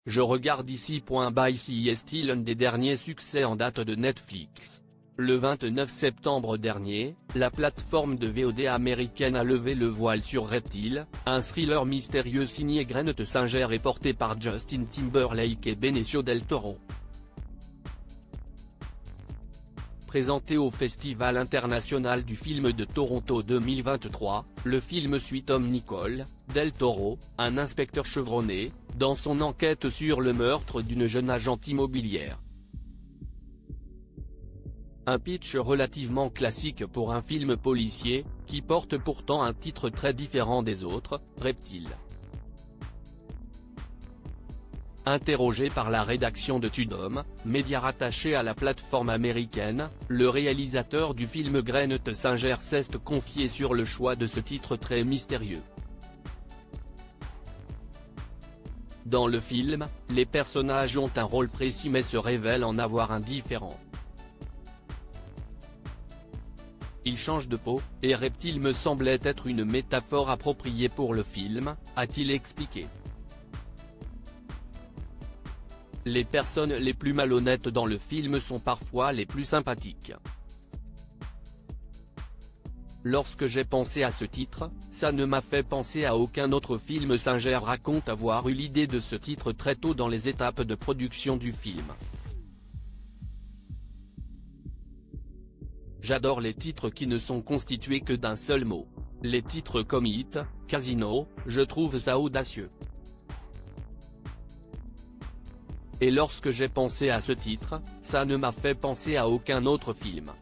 Je regarde ici. Ici est-il l'un des derniers succès en date de Netflix. Le 29 septembre dernier, la plateforme de VOD américaine a levé le voile sur Reptile, un thriller mystérieux signé Grant Singer et porté par Justin Timberlake et Benicio del Toro. Présenté au Festival international du film de Toronto 2023, le film suit Tom Nicole, del Toro, un inspecteur chevronné, dans son enquête sur le meurtre d'une jeune agente immobilière. Un pitch relativement classique pour un film policier, qui porte pourtant un titre très différent des autres, Reptile. Interrogé par la rédaction de Tudom, média rattaché à la plateforme américaine, le réalisateur du film Grant Singer s'est confié sur le choix de ce titre très mystérieux. Dans le film, les personnages ont un rôle précis mais se révèlent en avoir un différent. Il change de peau, et Reptile me semblait être une métaphore appropriée pour le film, a-t-il expliqué. Les personnes les plus malhonnêtes dans le film sont parfois les plus sympathiques. Lorsque j'ai pensé à ce titre, ça ne m'a fait penser à aucun autre film. Singer raconte avoir eu l'idée de ce titre très tôt dans les étapes de production du film. J'adore les titres qui ne sont constitués que d'un seul mot. Les titres comme Hit, Casino, je trouve ça audacieux. Et lorsque j'ai pensé à ce titre, ça ne m'a fait penser à aucun autre film.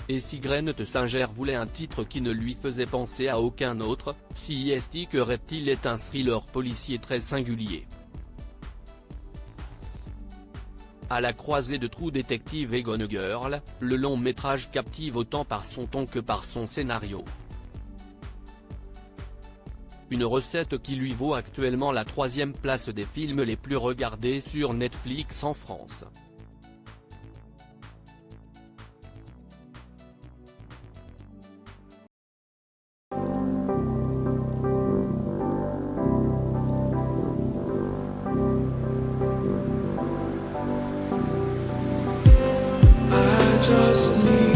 Et si Grant Singer voulait un titre qui ne lui faisait penser à aucun autre, si est que Reptile est un thriller policier très singulier. À la croisée de True Detective et Gone Girl, le long métrage captive autant par son ton que par son scénario. Une recette qui lui vaut actuellement la 3e place des films les plus regardés sur Netflix en France. Just need